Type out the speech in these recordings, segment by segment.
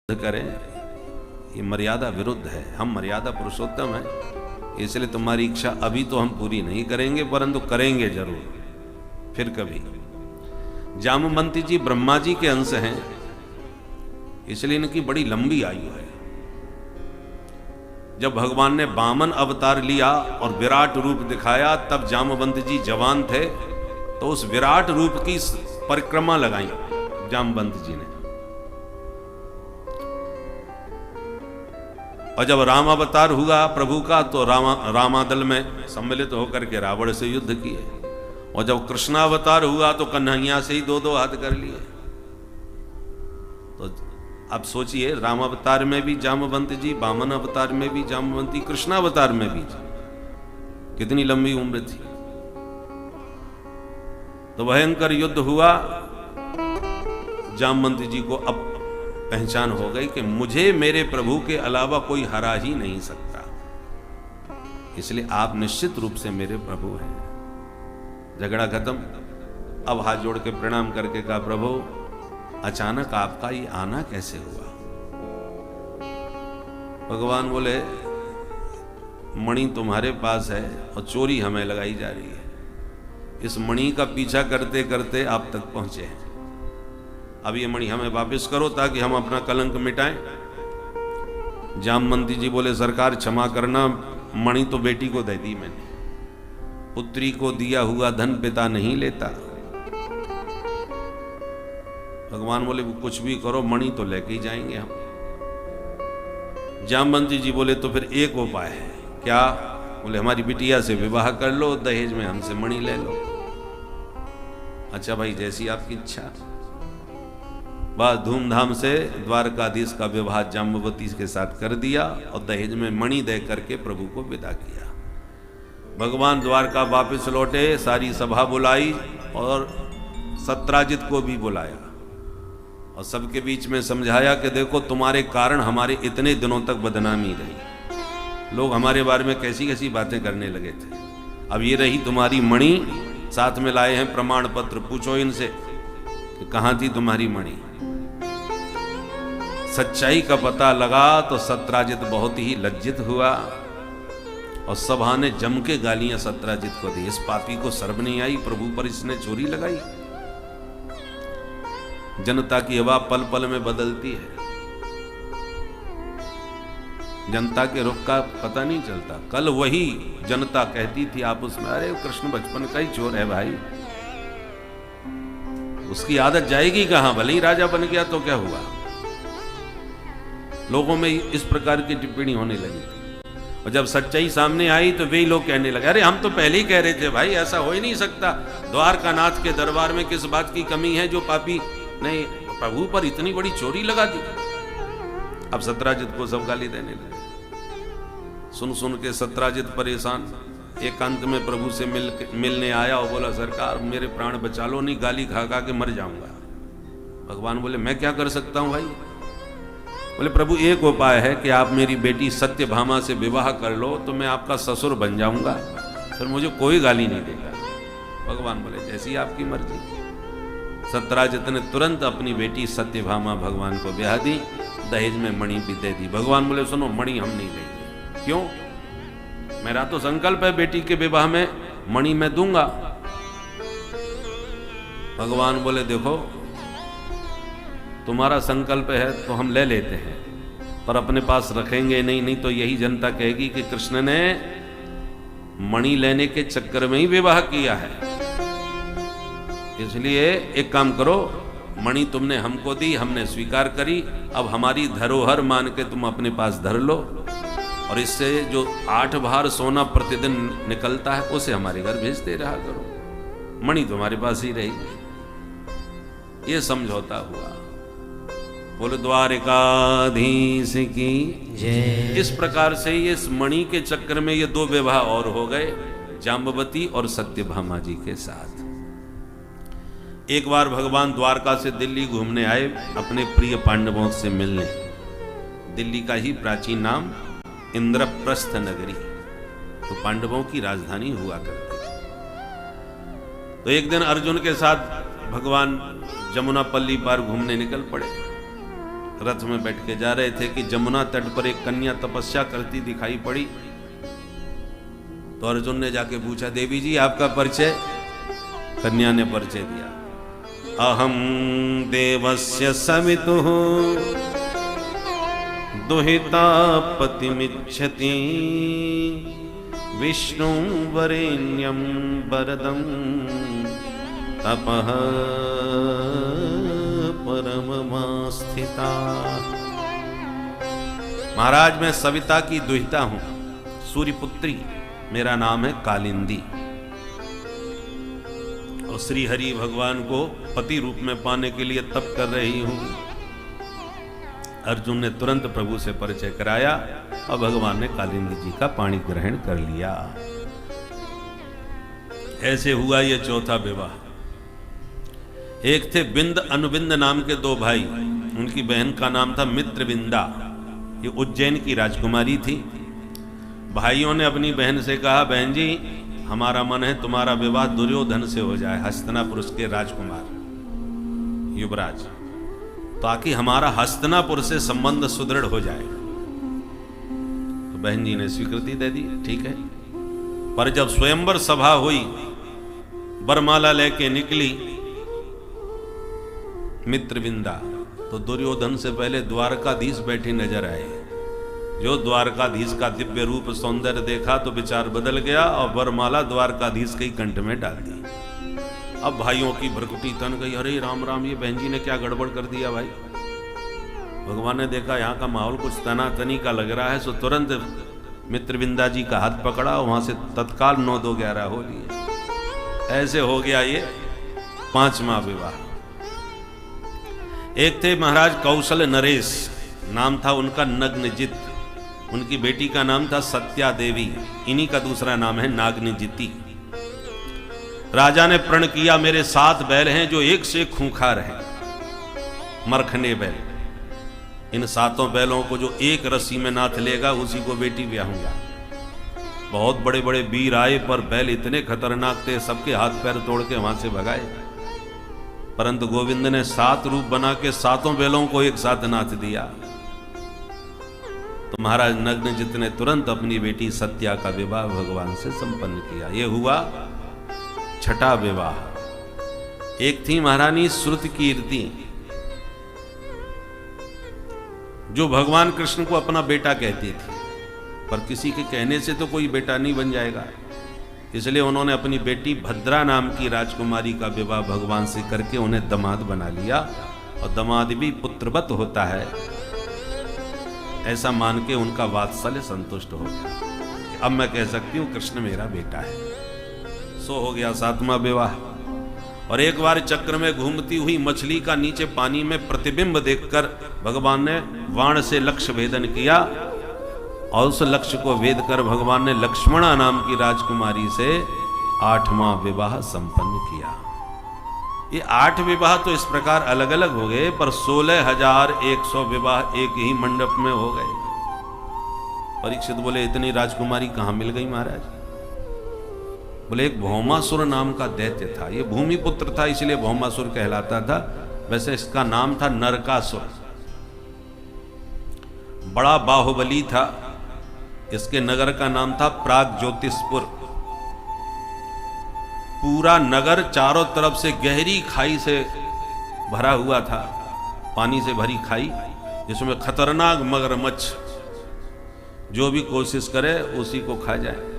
करें, ये मर्यादा विरुद्ध है। हम मर्यादा पुरुषोत्तम हैं, इसलिए तुम्हारी इच्छा अभी तो हम पूरी नहीं करेंगे, परंतु करेंगे जरूर फिर कभी। जामवंती जी ब्रह्मा जी के अंश हैं, इसलिए इनकी बड़ी लंबी आयु है। जब भगवान ने वामन अवतार लिया और विराट रूप दिखाया, तब जामवंत जी जवान थे, तो उस विराट रूप की परिक्रमा लगाई जामवंत जी ने। और जब राम अवतार हुआ प्रभु का, तो रामादल में सम्मिलित होकर के रावण से युद्ध किए। और जब कृष्णावतार हुआ तो कन्हैया से ही दो दो हाथ कर लिए। तो अब सोचिए, राम अवतार में भी जामवंत जी, वामन अवतार में भी जामवंती, कृष्णावतार में भी, कितनी लंबी उम्र थी। तो भयंकर युद्ध हुआ। जामवंत जी को अब पहचान हो गई कि मुझे मेरे प्रभु के अलावा कोई हरा ही नहीं सकता, इसलिए आप निश्चित रूप से मेरे प्रभु हैं। झगड़ा खत्म। अब हाथ जोड़ के प्रणाम करके कहा, प्रभु अचानक आपका ये आना कैसे हुआ? भगवान बोले, मणि तुम्हारे पास है और चोरी हमें लगाई जा रही है। इस मणि का पीछा करते करते आप तक पहुंचे हैं। अब ये मणि हमें वापस करो ताकि हम अपना कलंक मिटाएं। जामवंती जी बोले, सरकार क्षमा करना, मणि तो बेटी को दे दी मैंने, पुत्री को दिया हुआ धन पिता नहीं लेता। भगवान बोले, कुछ भी करो, मणि तो लेके ही जाएंगे हम। जामवंती जी बोले, तो फिर एक उपाय है। क्या? बोले, हमारी बिटिया से विवाह कर लो, दहेज में हमसे मणि ले लो। अच्छा भाई, जैसी आपकी इच्छा। बस धूमधाम से द्वारकाधीश का विवाह जाम्बवती के साथ कर दिया और दहेज में मणि दे करके प्रभु को विदा किया। भगवान द्वारका वापस लौटे, सारी सभा बुलाई और सत्राजित को भी बुलाया और सबके बीच में समझाया कि देखो, तुम्हारे कारण हमारे इतने दिनों तक बदनामी रही, लोग हमारे बारे में कैसी कैसी बातें करने लगे थे। अब ये रही तुम्हारी मणि, साथ में लाए हैं प्रमाण पत्र, पूछो इनसे कि कहां थी तुम्हारी मणि। सच्चाई का पता लगा तो सत्राजित बहुत ही लज्जित हुआ और सभा ने जम के गालियां सत्राजित को दी। इस पापी को शर्म नहीं आई, प्रभु पर इसने चोरी लगाई। जनता की हवा पल पल में बदलती है, जनता के रुख का पता नहीं चलता। कल वही जनता कहती थी आपस में, अरे कृष्ण बचपन का ही चोर है भाई, उसकी आदत जाएगी कहां, भले ही राजा बन गया तो क्या हुआ। लोगों में इस प्रकार की टिप्पणी होने लगी थी। और जब सच्चाई सामने आई तो वे लोग कहने लगे, अरे हम तो पहले ही कह रहे थे भाई, ऐसा हो ही नहीं सकता। द्वारकानाथ के दरबार में किस बात की कमी है जो पापी ने प्रभु पर इतनी बड़ी चोरी लगा दी। अब सत्राजित को सब गाली देने लगे। सुन सुन के सत्राजित परेशान, एकांत में प्रभु से मिलने आया और बोला, सरकार मेरे प्राण बचा लो, नहीं गाली खा खा के मर जाऊंगा। भगवान बोले, मैं क्या कर सकता हूं भाई? बोले, प्रभु एक उपाय है कि आप मेरी बेटी सत्यभामा से विवाह कर लो तो मैं आपका ससुर बन जाऊंगा, फिर मुझे कोई गाली नहीं देगा। भगवान बोले, जैसी आपकी मर्जी। सत्राजित ने तुरंत अपनी बेटी सत्यभामा भगवान को ब्याह दी, दहेज में मणि भी दे दी। भगवान बोले, सुनो, मणि हम नहीं लेंगे। क्यों? मेरा तो संकल्प है बेटी के विवाह में मणि मैं दूंगा। भगवान बोले, देखो तुम्हारा संकल्प है तो हम ले लेते हैं, पर अपने पास रखेंगे नहीं, नहीं तो यही जनता कहेगी कि कृष्ण ने मणि लेने के चक्कर में ही विवाह किया है। इसलिए एक काम करो, मणि तुमने हमको दी, हमने स्वीकार करी, अब हमारी धरोहर मान के तुम अपने पास धर लो, और इससे जो 8 भार सोना प्रतिदिन निकलता है उसे हमारे घर भेजते रहा करो, मणि तुम्हारे पास ही रहेगी। ये समझौता हुआ। बोले, द्वारिकाधीश की जय। इस प्रकार से इस मणि के चक्कर में ये 2 विवाह और हो गए, जाम्बवती और सत्यभामा जी के साथ। एक बार भगवान द्वारका से दिल्ली घूमने आए अपने प्रिय पांडवों से मिलने। दिल्ली का ही प्राचीन नाम इंद्रप्रस्थ नगरी, तो पांडवों की राजधानी हुआ करती थी। तो एक दिन अर्जुन के साथ भगवान जमुना पल्ली पार घूमने निकल पड़े। रथ में बैठ के जा रहे थे कि जमुना तट पर एक कन्या तपस्या करती दिखाई पड़ी। तो अर्जुन ने जाके पूछा, देवी जी आपका परिचय? कन्या ने परिचय दिया, अहम देवस्य सवितुः दुहिता पतिमिच्छति विष्णु वरेण्यं वरदं तपः परममास्थिता। महाराज मैं सविता की दुहिता हूं, सूर्यपुत्री, मेरा नाम है कालिंदी, और श्री हरि भगवान को पति रूप में पाने के लिए तप कर रही हूं। अर्जुन ने तुरंत प्रभु से परिचय कराया और भगवान ने कालिंदी जी का पाणी ग्रहण कर लिया। ऐसे हुआ ये चौथा विवाह। एक थे बिंद अनुबिंद नाम के दो भाई, उनकी बहन का नाम था मित्रविंदा, ये उज्जैन की राजकुमारी थी। भाइयों ने अपनी बहन से कहा, बहन जी हमारा मन है तुम्हारा विवाह दुर्योधन से हो जाए, हस्तिनापुर के राजकुमार युवराज, ताकि हमारा हस्तिनापुर से संबंध सुदृढ़ हो जाए। तो बहन जी ने स्वीकृति दे दी, ठीक है। पर जब स्वयंवर सभा हुई, बरमाला लेके निकली मित्रविंदा, तो दुर्योधन से पहले द्वारकाधीश बैठे नजर आए। जो द्वारकाधीश का दिव्य रूप सौंदर्य देखा तो विचार बदल गया और वरमाला द्वारकाधीश के कंठ में डाल दी। अब भाइयों की भ्रकुटी तन गई, अरे राम राम, ये बहन जी ने क्या गड़बड़ कर दिया भाई। भगवान ने देखा यहाँ का माहौल कुछ तनातनी का लग रहा है, सो तुरंत मित्रविंदा जी का हाथ पकड़ा, वहां से तत्काल 9-2-11 हो लिए। ऐसे हो गया ये पांचवा विवाह। एक थे महाराज कौशल नरेश, नाम था उनका नग्नजित, उनकी बेटी का नाम था सत्या देवी, इन्हीं का दूसरा नाम है नागनजिती। राजा ने प्रण किया, मेरे 7 बैल हैं जो एक से एक खूंखार हैं, मरखने बैल। इन 7 बैलों को जो एक रस्सी में नाथ लेगा उसी को बेटी ब्याहूंगा। बहुत बड़े बड़े वीर आए, पर बैल इतने खतरनाक थे, सबके हाथ पैर तोड़ के वहां से भगाए। परंतु गोविंद ने 7 रूप बना के 7 बैलों को एक साथ नाथ दिया। तो महाराज नग्नजित ने तुरंत अपनी बेटी सत्या का विवाह भगवान से संपन्न किया। यह हुआ छठा विवाह। एक थी महारानी श्रुतकीर्ति, जो भगवान कृष्ण को अपना बेटा कहती थी, पर किसी के कहने से तो कोई बेटा नहीं बन जाएगा, इसलिए उन्होंने अपनी बेटी भद्रा नाम की राजकुमारी का विवाह भगवान से करके उन्हें दामाद बना लिया। और दामाद भी पुत्रवत होता है, ऐसा मान के उनका वात्सल्य संतुष्ट हो गया। अब मैं कह सकती हूँ कृष्ण मेरा बेटा है। सो हो गया 7वां विवाह। और एक बार चक्र में घूमती हुई मछली का नीचे पानी में प्रतिबिंब देखकर भगवान ने वाण से लक्ष्य भेदन किया, और उस लक्ष्य को वेद कर भगवान ने लक्ष्मणा नाम की राजकुमारी से 8वां विवाह संपन्न किया। ये 8 विवाह तो इस प्रकार अलग अलग हो गए, पर 16,100 विवाह एक ही मंडप में हो गए। परीक्षित बोले, इतनी राजकुमारी कहां मिल गई महाराज? बोले, एक भौमासुर नाम का दैत्य था, ये भूमिपुत्र था इसलिए भौमासुर कहलाता था, वैसे इसका नाम था नरकासुर। बड़ा बाहुबली था, इसके नगर का नाम था प्रागज्योतिषपुर। पूरा नगर चारों तरफ से गहरी खाई से भरा हुआ था, पानी से भरी खाई, जिसमें खतरनाक मगरमच्छ जो भी कोशिश करे उसी को खा जाए।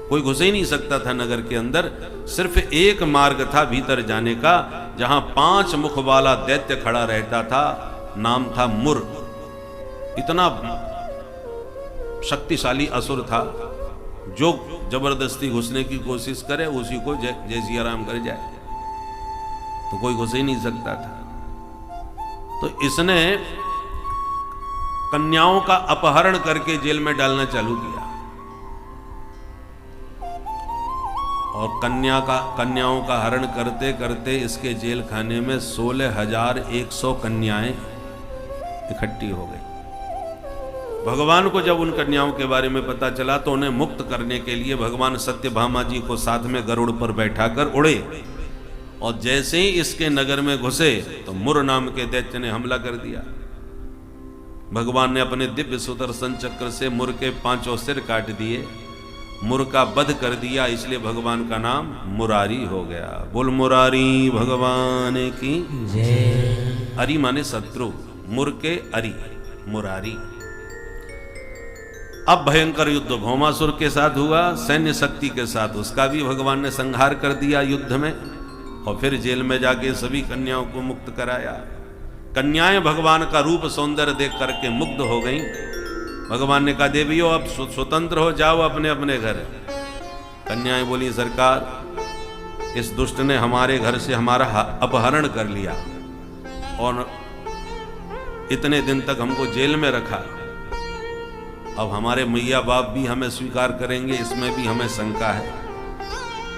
कोई घुस ही नहीं सकता था नगर के अंदर। सिर्फ एक मार्ग था भीतर जाने का, जहां 5 मुख वाला दैत्य खड़ा रहता था, नाम था मुर। इतना शक्तिशाली असुर था, जो जबरदस्ती घुसने की कोशिश करे उसी को जय सिया राम कर जाए, तो कोई घुस ही नहीं सकता था। तो इसने कन्याओं का अपहरण करके जेल में डालना चालू किया, और कन्याओं का हरण करते करते इसके जेल खाने में 16,100 कन्याएं इकट्ठी हो गई। भगवान को जब उन कन्याओं के बारे में पता चला तो उन्हें मुक्त करने के लिए भगवान सत्यभामा जी को साथ में गरुड़ पर बैठाकर उड़े, और जैसे ही इसके नगर में घुसे तो मुर नाम के दैत्य ने हमला कर दिया। भगवान ने अपने दिव्य सुदर्शन चक्र से मुर के 5 सिर काट दिए, मुर का वध कर दिया, इसलिए भगवान का नाम मुरारी हो गया। बोल मुरारी भगवान की जय। अरि माने शत्रु, मुर के अरि मुरारी। अब भयंकर युद्ध भौमासुर के साथ हुआ, सैन्य शक्ति के साथ उसका भी भगवान ने संहार कर दिया युद्ध में, और फिर जेल में जाके सभी कन्याओं को मुक्त कराया। कन्याएं भगवान का रूप सौंदर्य देख करके मुग्ध हो गईं। भगवान ने कहा देवियों अब स्वतंत्र हो जाओ अपने अपने घर। कन्याएं बोली सरकार इस दुष्ट ने हमारे घर से हमारा अपहरण कर लिया और इतने दिन तक हमको जेल में रखा, अब हमारे मैया बाप भी हमें स्वीकार करेंगे इसमें भी हमें शंका है।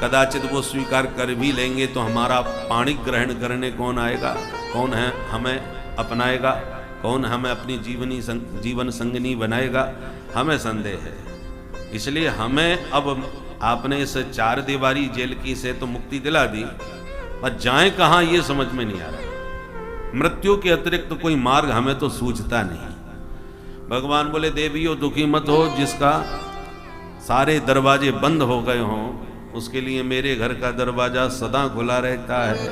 कदाचित वो स्वीकार कर भी लेंगे तो हमारा पाणी ग्रहण करने कौन आएगा, कौन है हमें अपनाएगा, कौन हमें अपनी जीवन संगनी बनाएगा, हमें संदेह है। इसलिए हमें अब आपने इस 4 दीवारी जेल की से तो मुक्ति दिला दी, पर जाएं कहाँ ये समझ में नहीं आ रहा। मृत्यु के अतिरिक्त तो कोई मार्ग हमें तो सूझता नहीं। भगवान बोले देवियों दुखी मत हो, जिसका सारे दरवाजे बंद हो गए हों उसके लिए मेरे घर का दरवाजा सदा खुला रहता है।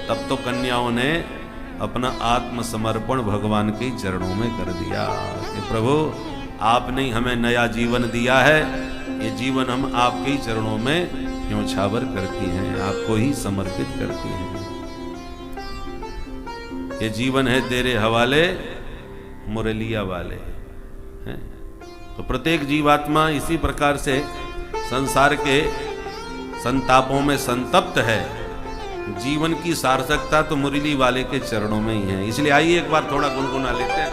तब तो कन्याओं ने अपना आत्मसमर्पण भगवान के चरणों में कर दिया कि प्रभु आपने ही हमें नया जीवन दिया है, ये जीवन हम आपके ही चरणों में न्योछावर करती हैं, आपको ही समर्पित करती हैं। ये जीवन है तेरे हवाले मुरलिया वाले हैं। तो प्रत्येक जीवात्मा इसी प्रकार से संसार के संतापों में संतप्त है। जीवन की सार्थकता तो मुरली वाले के चरणों में ही है। इसलिए आइए एक बार थोड़ा गुनगुना लेते हैं।